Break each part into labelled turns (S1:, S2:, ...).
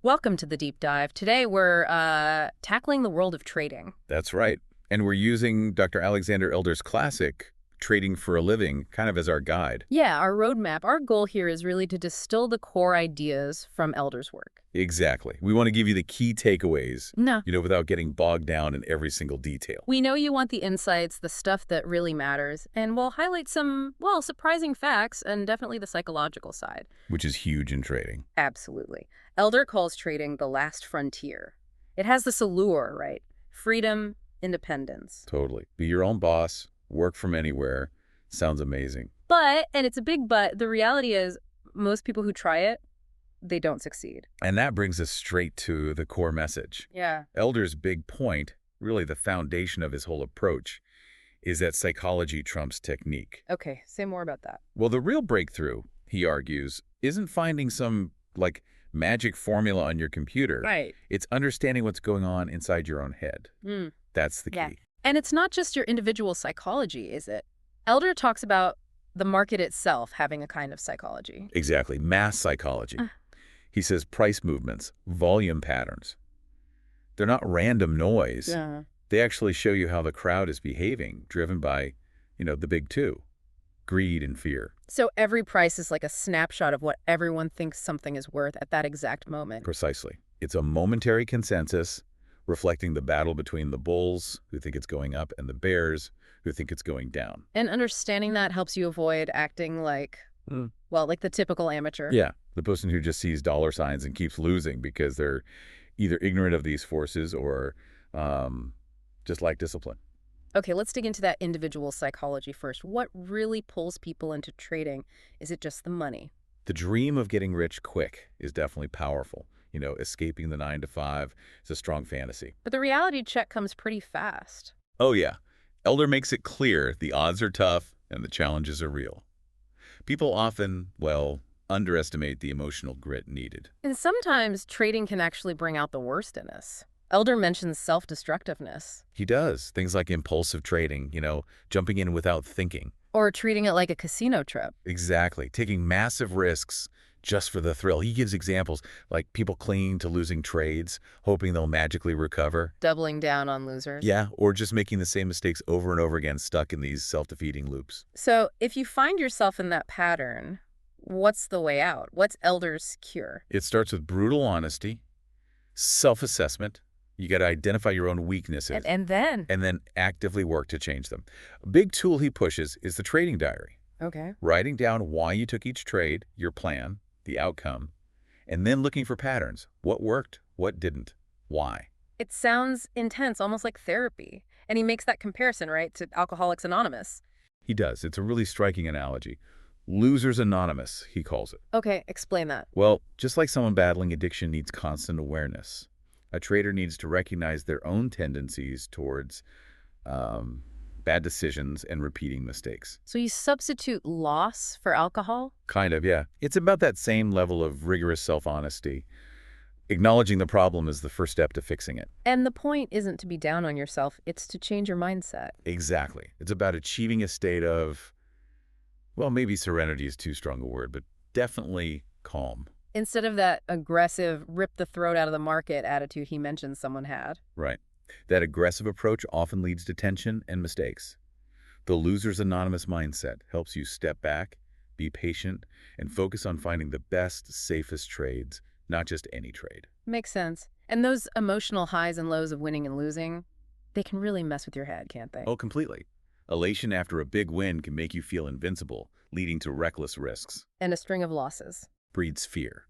S1: Welcome to the deep dive. Today we're tackling the world of trading.
S2: That's right. And we're using Dr. Alexander Elder's classic, Trading for a Living, kind of as our guide.
S1: Yeah, our roadmap, our goal here is really to distill the core ideas from Elder's work.
S2: Exactly. We want to give you the key takeaways,
S1: No.
S2: without getting bogged down in every single detail.
S1: We know you want the insights, the stuff that really matters, and we'll highlight some, well, surprising facts and definitely the psychological side.
S2: Which is huge in trading.
S1: Absolutely. Elder calls trading the last frontier. It has this allure, right? Freedom, independence.
S2: Totally. Be your own boss, work from anywhere. Sounds amazing.
S1: But, and it's a big but, the reality is most people who try it, they don't succeed.
S2: And that brings us straight to the core message.
S1: Yeah.
S2: Elder's big point, really the foundation of his whole approach, is that psychology trumps technique.
S1: Okay, say more about that.
S2: Well, the real breakthrough, he argues, isn't finding some, magic formula on your computer.
S1: Right.
S2: It's understanding what's going on inside your own head. That's the key.
S1: Yeah. And it's not just your individual psychology, is it? Elder talks about the market itself having a kind of psychology.
S2: Exactly. Mass psychology. He says price movements, volume patterns. They're not random noise.
S1: Yeah.
S2: They actually show you how the crowd is behaving, driven by, the big two, greed and fear.
S1: So every price is like a snapshot of what everyone thinks something is worth at that exact moment.
S2: Precisely. It's a momentary consensus reflecting the battle between the bulls, who think it's going up, and the bears, who think it's going down.
S1: And understanding that helps you avoid acting like, like the typical amateur.
S2: Yeah, the person who just sees dollar signs and keeps losing because they're either ignorant of these forces or just lack discipline.
S1: Okay, let's dig into that individual psychology first. What really pulls people into trading? Is it just the money?
S2: The dream of getting rich quick is definitely powerful. Escaping the 9 to 5 is a strong fantasy.
S1: But the reality check comes pretty fast.
S2: Oh, yeah. Elder makes it clear the odds are tough and the challenges are real. People often, underestimate the emotional grit needed.
S1: And sometimes trading can actually bring out the worst in us. Elder mentions self-destructiveness.
S2: He does. Things like impulsive trading, jumping in without thinking.
S1: Or treating it like a casino trip.
S2: Exactly. Taking massive risks just for the thrill. He gives examples like people clinging to losing trades, hoping they'll magically recover.
S1: Doubling down on losers.
S2: Yeah, or just making the same mistakes over and over again, stuck in these self-defeating loops.
S1: So if you find yourself in that pattern, what's the way out? What's Elder's cure?
S2: It starts with brutal honesty, self-assessment. You got to identify your own weaknesses.
S1: And then
S2: actively work to change them. A big tool he pushes is the trading diary.
S1: Okay.
S2: Writing down why you took each trade, your plan, the outcome, and then looking for patterns. What worked, what didn't, why.
S1: It sounds intense, almost like therapy. And he makes that comparison, right, to Alcoholics Anonymous.
S2: He does. It's a really striking analogy. Losers Anonymous, he calls it.
S1: Okay, explain that.
S2: Well, just like someone battling addiction needs constant awareness, a trader needs to recognize their own tendencies towards bad decisions and repeating mistakes.
S1: So you substitute loss for alcohol?
S2: Kind of, yeah. It's about that same level of rigorous self-honesty. Acknowledging the problem is the first step to fixing it.
S1: And the point isn't to be down on yourself, it's to change your mindset.
S2: Exactly. It's about achieving a state of, maybe serenity is too strong a word, but definitely calm.
S1: Instead of that aggressive, rip the throat out of the market attitude he mentioned someone had.
S2: Right. That aggressive approach often leads to tension and mistakes. The Loser's Anonymous mindset helps you step back, be patient, and focus on finding the best, safest trades, not just any trade.
S1: Makes sense. And those emotional highs and lows of winning and losing, they can really mess with your head, can't they?
S2: Oh, completely. Elation after a big win can make you feel invincible, leading to reckless risks.
S1: And a string of losses.
S2: Breeds fear.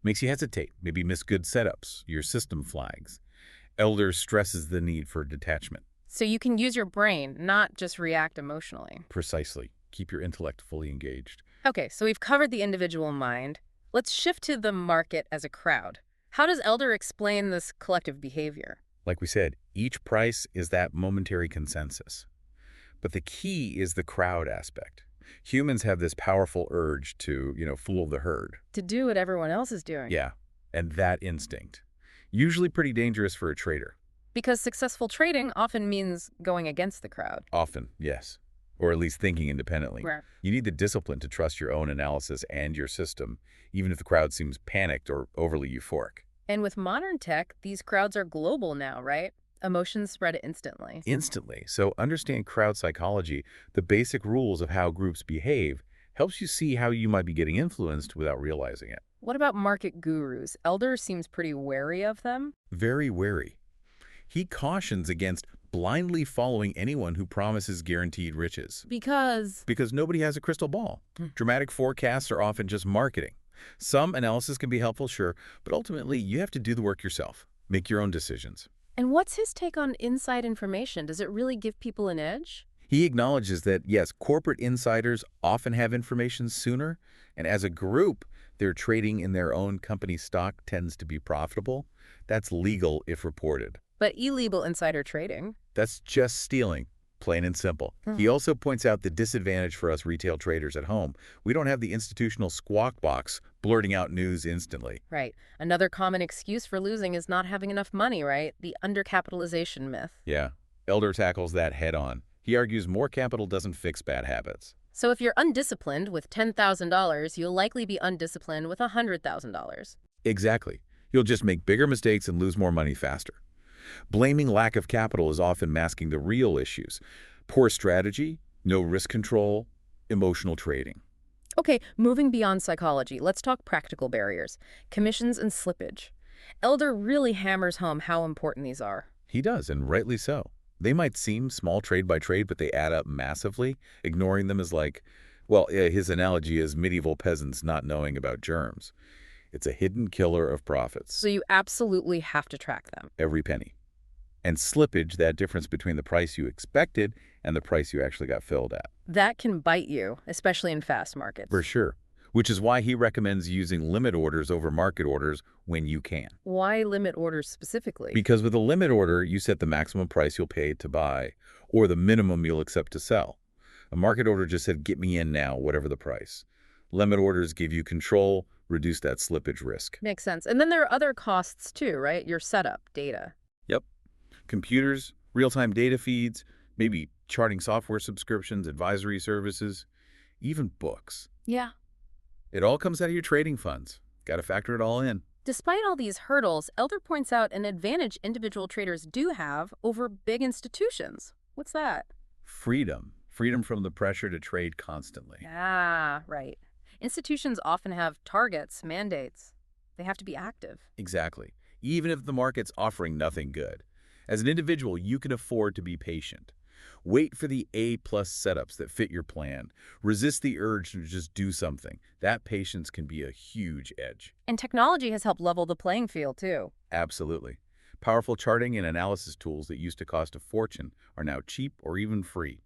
S2: Makes you hesitate, maybe miss good setups, your system flags. Elder stresses the need for detachment.
S1: So you can use your brain, not just react emotionally.
S2: Precisely. Keep your intellect fully engaged.
S1: Okay, so we've covered the individual mind. Let's shift to the market as a crowd. How does Elder explain this collective behavior?
S2: Like we said, each price is that momentary consensus. But the key is the crowd aspect. Humans have this powerful urge to, fool the herd.
S1: To do what everyone else is doing.
S2: Yeah, and that instinct. Usually pretty dangerous for a trader.
S1: Because successful trading often means going against the crowd.
S2: Often, yes. Or at least thinking independently.
S1: Right.
S2: You need the discipline to trust your own analysis and your system, even if the crowd seems panicked or overly euphoric.
S1: And with modern tech, these crowds are global now, right? Emotions spread instantly.
S2: Instantly. So understand crowd psychology, the basic rules of how groups behave, helps you see how you might be getting influenced without realizing it.
S1: What about market gurus? Elder seems pretty wary of them.
S2: Very wary. He cautions against blindly following anyone who promises guaranteed riches,
S1: Because
S2: because nobody has a crystal ball.
S1: Hmm.
S2: Dramatic forecasts are often just marketing. Some analysis can be helpful, sure, but ultimately you have to do the work yourself. Make your own decisions.
S1: And what's his take on inside information? Does it really give people an edge?
S2: He acknowledges that, yes, corporate insiders often have information sooner, and as a group, their trading in their own company stock tends to be profitable. That's legal if reported.
S1: But illegal insider trading.
S2: That's just stealing, plain and simple.
S1: Hmm.
S2: He also points out the disadvantage for us retail traders at home. We don't have the institutional squawk box blurting out news instantly.
S1: Right. Another common excuse for losing is not having enough money, right? The undercapitalization myth.
S2: Yeah, Elder tackles that head on. He argues more capital doesn't fix bad habits.
S1: So if you're undisciplined with $10,000, you'll likely be undisciplined with $100,000.
S2: Exactly. You'll just make bigger mistakes and lose more money faster. Blaming lack of capital is often masking the real issues. Poor strategy, no risk control, emotional trading.
S1: Okay, moving beyond psychology, let's talk practical barriers. Commissions and slippage. Elder really hammers home how important these are.
S2: He does, and rightly so. They might seem small trade by trade, but they add up massively. Ignoring them is like, well, his analogy is medieval peasants not knowing about germs. It's a hidden killer of
S1: So
S2: profits.
S1: you absolutely have to track them.
S2: Every penny. And slippage, that difference between the price you expected and the price you actually got filled at.
S1: That can bite you, especially in fast markets.
S2: For sure. Which is why he recommends using limit orders over market orders when you can.
S1: Why limit orders specifically?
S2: Because with a limit order, you set the maximum price you'll pay to buy or the minimum you'll accept to sell. A market order just said, get me in now, whatever the price. Limit orders give you control, reduce that slippage risk.
S1: Makes sense. And then there are other costs too, right? Your setup, data.
S2: Yep. Computers, real-time data feeds, maybe charting software subscriptions, advisory services, even books.
S1: Yeah.
S2: It all comes out of your trading funds. Got to factor it all in.
S1: Despite all these hurdles, Elder points out an advantage individual traders do have over big institutions. What's that?
S2: Freedom. Freedom from the pressure to trade constantly.
S1: Ah, right. Institutions often have targets, mandates. They have to be active.
S2: Exactly. Even if the market's offering nothing good. As an individual, you can afford to be patient. Wait for the A-plus setups that fit your plan. Resist the urge to just do something. That patience can be a huge edge.
S1: And technology has helped level the playing field too.
S2: Absolutely. Powerful charting and analysis tools that used to cost a fortune are now cheap or even free.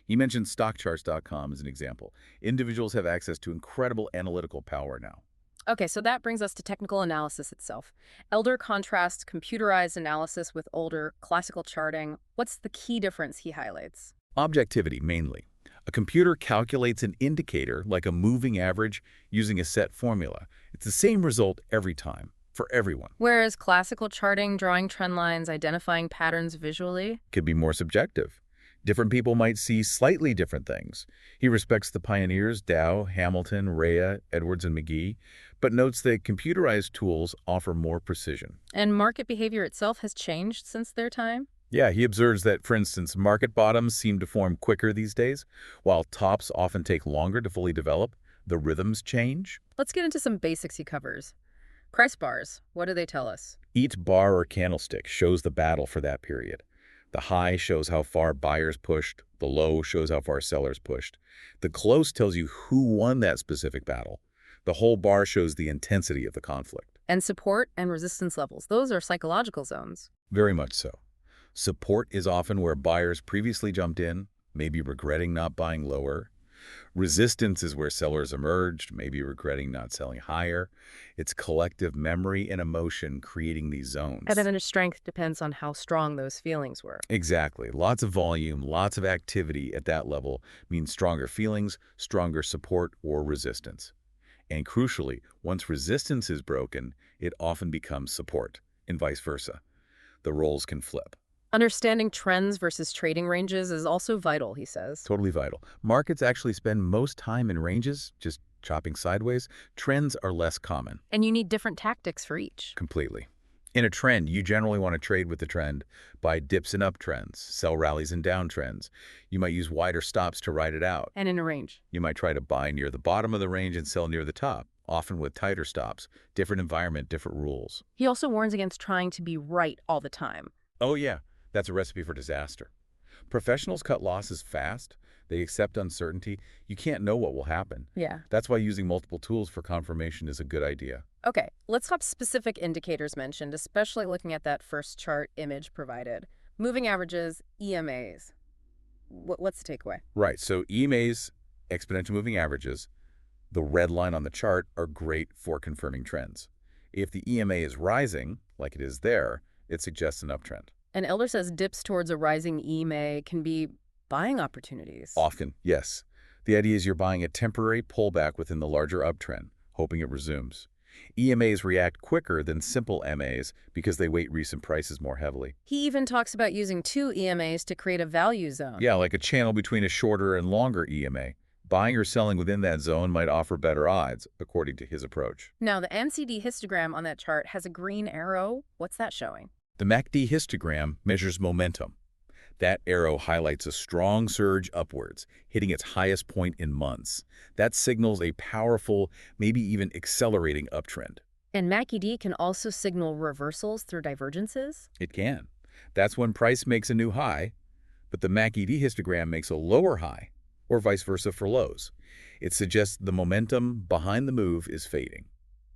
S2: He mentioned stockcharts.com as an example. Individuals have access to incredible analytical power now.
S1: Okay, so that brings us to technical analysis itself. Elder contrasts computerized analysis with older, classical charting. What's the key difference he highlights?
S2: Objectivity, mainly. A computer calculates an indicator, like a moving average, using a set formula. It's the same result every time, for everyone.
S1: Whereas classical charting, drawing trend lines, identifying patterns visually.
S2: Could be more subjective. Different people might see slightly different things. He respects the pioneers, Dow, Hamilton, Rea, Edwards, and McGee, but notes that computerized tools offer more precision.
S1: And market behavior itself has changed since their time.
S2: Yeah, he observes that, for instance, market bottoms seem to form quicker these days, while tops often take longer to fully develop. The rhythms change.
S1: Let's get into some basics he covers. Price bars, what do they tell us?
S2: Each bar or candlestick shows the battle for that period. The high shows how far buyers pushed. The low shows how far sellers pushed. The close tells you who won that specific battle. The whole bar shows the intensity of the conflict.
S1: And support and resistance levels, those are psychological zones.
S2: Very much so. Support is often where buyers previously jumped in, maybe regretting not buying lower. Resistance is where sellers emerged, maybe regretting not selling higher. It's collective memory and emotion creating these zones.
S1: And then strength depends on how strong those feelings were.
S2: Exactly. Lots of volume, lots of activity at that level means stronger feelings, stronger support or resistance. And crucially, once resistance is broken, it often becomes support, and vice versa. The roles can flip.
S1: Understanding trends versus trading ranges is also vital, he says.
S2: Totally vital. Markets actually spend most time in ranges, just chopping sideways, trends are less common.
S1: And you need different tactics for each.
S2: Completely. In a trend, you generally want to trade with the trend, buy dips and uptrends, sell rallies and downtrends. You might use wider stops to ride it out.
S1: And in a range.
S2: You might try to buy near the bottom of the range and sell near the top, often with tighter stops. Different environment, different rules.
S1: He also warns against trying to be right all the time.
S2: Oh yeah, that's a recipe for disaster. Professionals cut losses fast. They accept uncertainty. You can't know what will happen.
S1: Yeah.
S2: That's why using multiple tools for confirmation is a good idea.
S1: Okay, let's talk specific indicators mentioned, especially looking at that first chart image provided. Moving averages, EMAs. What's the takeaway?
S2: Right, so EMAs, exponential moving averages, the red line on the chart, are great for confirming trends. If the EMA is rising, like it is there, it suggests an uptrend.
S1: And Elder says dips towards a rising EMA can be buying opportunities.
S2: Often, yes. The idea is you're buying a temporary pullback within the larger uptrend, hoping it resumes. EMAs react quicker than simple MAs because they weight recent prices more heavily.
S1: He even talks about using two EMAs to create a value zone.
S2: Yeah, like a channel between a shorter and longer EMA. Buying or selling within that zone might offer better odds, according to his approach.
S1: Now, the NCD histogram on that chart has a green arrow. What's that showing?
S2: The MACD histogram measures momentum. That arrow highlights a strong surge upwards, hitting its highest point in months. That signals a powerful, maybe even accelerating uptrend.
S1: And MACD can also signal reversals through divergences?
S2: It can. That's when price makes a new high, but the MACD histogram makes a lower high, or vice versa for lows. It suggests the momentum behind the move is fading.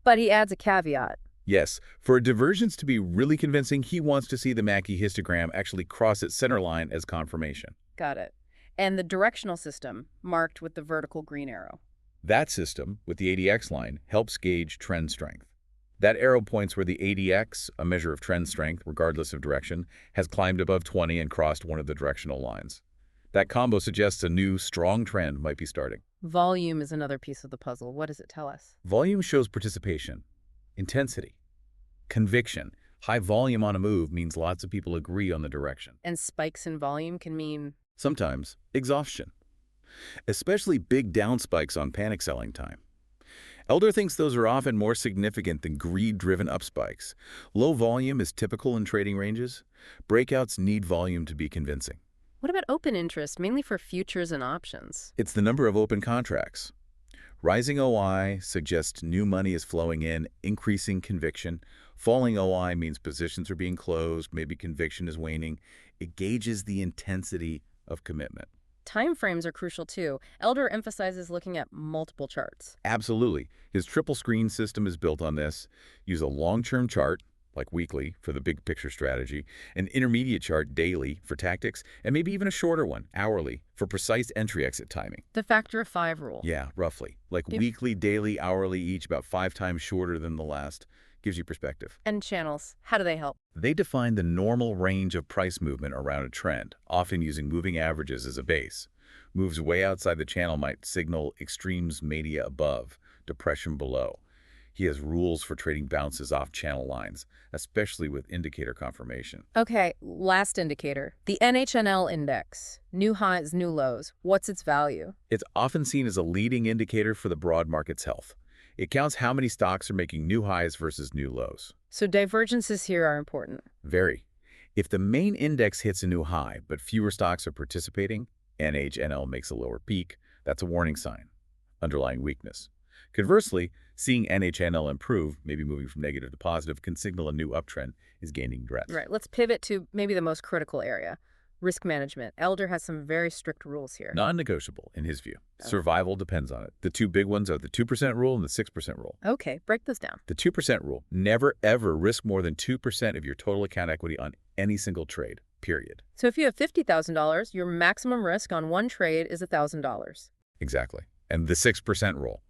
S1: But he adds a caveat.
S2: Yes, for a divergence to be really convincing, he wants to see the MACD histogram actually cross its center line as confirmation.
S1: Got it. And the directional system, marked with the vertical green arrow.
S2: That system, with the ADX line, helps gauge trend strength. That arrow points where the ADX, a measure of trend strength regardless of direction, has climbed above 20 and crossed one of the directional lines. That combo suggests a new, strong trend might be starting.
S1: Volume is another piece of the puzzle. What does it tell us?
S2: Volume shows participation, intensity, conviction. High volume on a move means lots of people agree on the direction.
S1: And spikes in volume can mean...
S2: Sometimes, exhaustion. Especially big down spikes on panic selling time. Elder thinks those are often more significant than greed-driven up spikes. Low volume is typical in trading ranges. Breakouts need volume to be convincing.
S1: What about open interest, mainly for futures and options?
S2: It's the number of open contracts. Rising OI suggests new money is flowing in, increasing conviction. Falling OI means positions are being closed, maybe conviction is waning. It gauges the intensity of commitment.
S1: Timeframes are crucial too. Elder emphasizes looking at multiple charts.
S2: Absolutely. His triple screen system is built on this. Use a long-term chart, like weekly, for the big picture strategy, an intermediate chart daily for tactics, and maybe even a shorter one, hourly, for precise entry-exit timing.
S1: The factor of 5 rule.
S2: Yeah, roughly. Like
S1: Yep.
S2: weekly, daily, hourly, each about 5 times shorter than the last. Gives you perspective.
S1: And channels. How do they help?
S2: They define the normal range of price movement around a trend, often using moving averages as a base. Moves way outside the channel might signal extremes mania above, depression below. He has rules for trading bounces off channel lines, especially with indicator confirmation.
S1: Okay, last indicator. The NHNL index. New highs, new lows. What's its value?
S2: It's often seen as a leading indicator for the broad market's health. It counts how many stocks are making new highs versus new lows.
S1: So divergences here are important.
S2: Very. If the main index hits a new high, but fewer stocks are participating, NHNL makes a lower peak, that's a warning sign. Underlying weakness. Conversely, seeing NHNL improve, maybe moving from negative to positive, can signal a new uptrend is gaining breadth.
S1: Right, let's pivot to maybe the most critical area. Risk management. Elder has some very strict rules here.
S2: Non-negotiable, in his view.
S1: Oh.
S2: Survival depends on it. The two big ones are the 2% rule and the 6% rule.
S1: Okay, break those down.
S2: The 2% rule. Never, ever risk more than 2% of your total account equity on any single trade, period.
S1: So if you have $50,000, your maximum risk on one trade is $1,000.
S2: Exactly. And the 6% rule.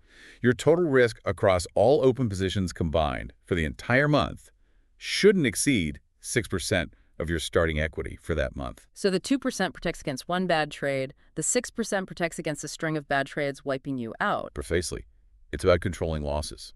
S2: Your total risk across all open positions combined for the entire month shouldn't exceed 6% of your starting equity for that month.
S1: So the 2% protects against one bad trade, the 6% protects against a string of bad trades wiping you out.
S2: Precisely. It's about controlling losses.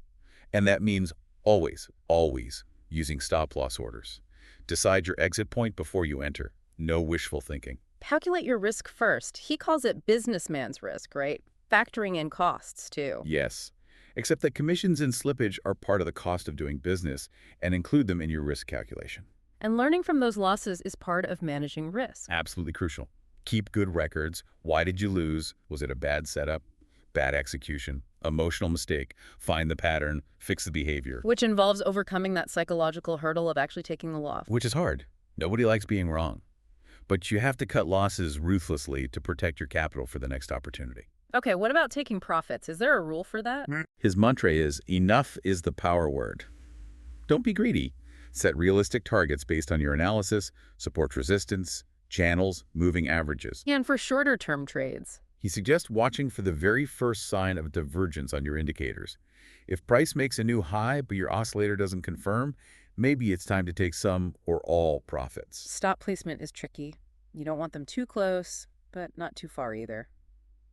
S2: And that means always, always using stop-loss orders. Decide your exit point before you enter. No wishful thinking.
S1: Calculate your risk first. He calls it businessman's risk, right? factoring in costs, too.
S2: Yes, except that commissions and slippage are part of the cost of doing business and include them in your risk calculation.
S1: And learning from those losses is part of managing risk.
S2: Absolutely crucial. Keep good records. Why did you lose? Was it a bad setup? Bad execution? Emotional mistake? Find the pattern, fix the behavior.
S1: Which involves overcoming that psychological hurdle of actually taking the loss.
S2: Which is hard. Nobody likes being wrong. But you have to cut losses ruthlessly to protect your capital for the next opportunity.
S1: Okay, what about taking profits? Is there a rule for that?
S2: His mantra is, enough is the power word. Don't be greedy. Set realistic targets based on your analysis, support resistance, channels, moving averages.
S1: And for shorter term trades.
S2: He suggests watching for the very first sign of divergence on your indicators. If price makes a new high but your oscillator doesn't confirm, maybe it's time to take some or all profits.
S1: Stop placement is tricky. You don't want them too close, but not too far either.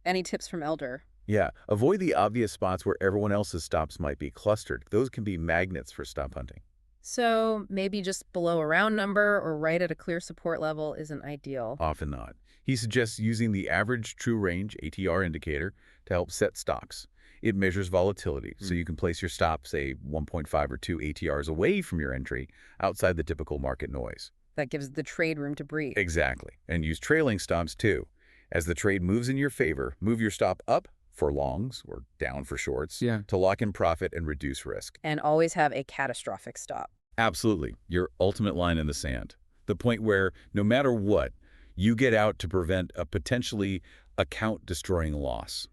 S1: Any tips from Elder?
S2: Yeah, avoid the obvious spots where everyone else's stops might be clustered. Those can be magnets for stop hunting.
S1: So maybe just below a round number or right at a clear support level isn't ideal.
S2: Often not. He suggests using the average true range ATR indicator to help set stops. It measures volatility, so you can place your stop, say 1.5 or 2 ATRs away from your entry, outside the typical market noise.
S1: That gives the trade room to breathe.
S2: Exactly. And use trailing stops too. As the trade moves in your favor, move your stop up for longs or down for shorts to lock in profit and reduce risk.
S1: And always have a catastrophic stop.
S2: Absolutely. Your ultimate line in the sand. The point where, no matter what, you get out to prevent a potentially account-destroying loss.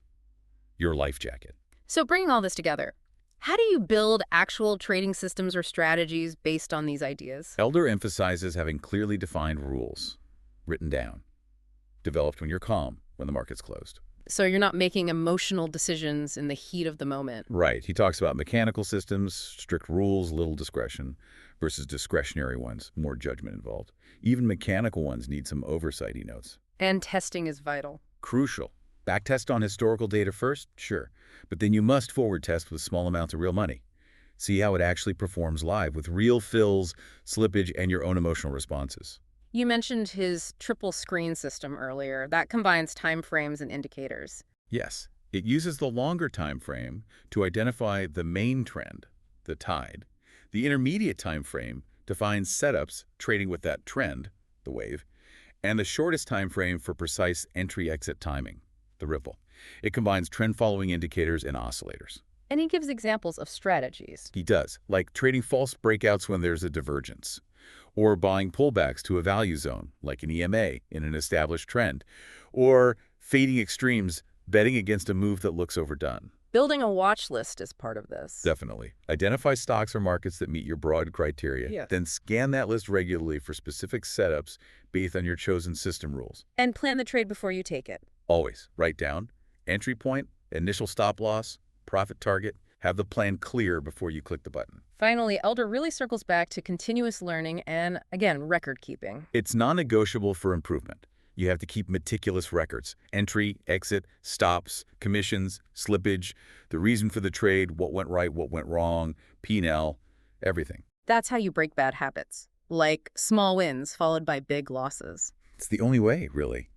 S2: Your life jacket.
S1: So bringing all this together, how do you build actual trading systems or strategies based on these ideas?
S2: Elder emphasizes having clearly defined rules, written down, developed when you're calm, when the market's closed.
S1: So you're not making emotional decisions in the heat of the moment.
S2: Right. He talks about mechanical systems, strict rules, little discretion, versus discretionary ones, more judgment involved. Even mechanical ones need some oversight, he notes.
S1: And testing is vital.
S2: Crucial. Backtest on historical data first? Sure. But then you must forward test with small amounts of real money. See how it actually performs live with real fills, slippage, and your own emotional responses.
S1: You mentioned his triple screen system earlier. That combines time frames and indicators.
S2: Yes. It uses the longer time frame to identify the main trend, the tide. The intermediate time frame defines setups trading with that trend, the wave, and the shortest time frame for precise entry-exit timing, the ripple. It combines trend-following indicators and oscillators.
S1: And he gives examples of strategies.
S2: He does, like trading false breakouts when there's a divergence, or buying pullbacks to a value zone, like an EMA in an established trend, or fading extremes, betting against a move that looks overdone.
S1: Building a watch list is part of this.
S2: Definitely. Identify stocks or markets that meet your broad criteria. Then scan that list regularly for specific setups based on your chosen system rules.
S1: And plan the trade before you take it.
S2: Always write down entry point, initial stop loss, profit target. Have the plan clear before you click the button.
S1: Finally, Elder really circles back to continuous learning and, again, record keeping.
S2: It's non-negotiable for improvement. You have to keep meticulous records. Entry, exit, stops, commissions, slippage, the reason for the trade, what went right, what went wrong, P&L, everything.
S1: That's how you break bad habits, like small wins followed by big losses.
S2: It's the only way, really.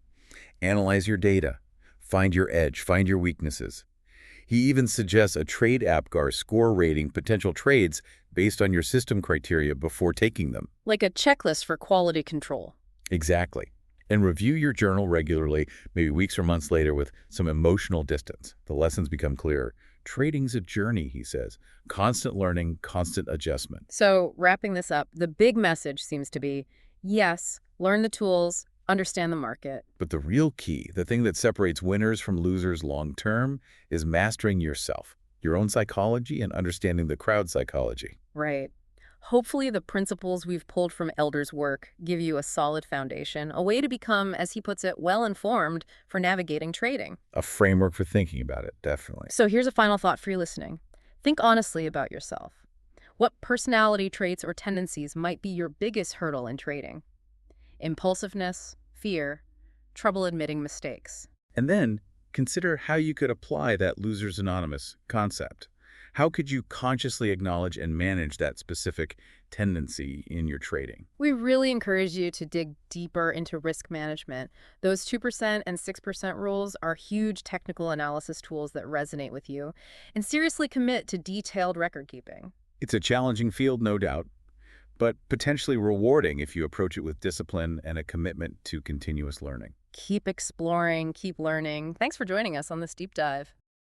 S2: Analyze your data. Find your edge. Find your weaknesses. He even suggests a trade AppGar score rating potential trades based on your system criteria before taking them.
S1: Like a checklist for quality control.
S2: Exactly. And review your journal regularly, maybe weeks or months later with some emotional distance. The lessons become clearer. Trading's a journey, he says. Constant learning, constant adjustment.
S1: So, wrapping this up, the big message seems to be, yes, learn the tools, understand the market.
S2: But the real key, the thing that separates winners from losers long term, is mastering yourself, your own psychology, and understanding the crowd psychology.
S1: Right. Hopefully the principles we've pulled from Elder's work give you a solid foundation, a way to become, as he puts it, well-informed for navigating trading.
S2: A framework for thinking about it, definitely.
S1: So here's a final thought for you listening. Think honestly about yourself. What personality traits or tendencies might be your biggest hurdle in trading? Impulsiveness, fear, trouble admitting mistakes.
S2: And then consider how you could apply that Losers Anonymous concept. How could you consciously acknowledge and manage that specific tendency in your trading?
S1: We really encourage you to dig deeper into risk management. Those 2% and 6% rules are huge technical analysis tools that resonate with you, and seriously commit to detailed record keeping.
S2: It's a challenging field, no doubt, but potentially rewarding if you approach it with discipline and a commitment to continuous learning.
S1: Keep exploring, keep learning. Thanks for joining us on this deep dive.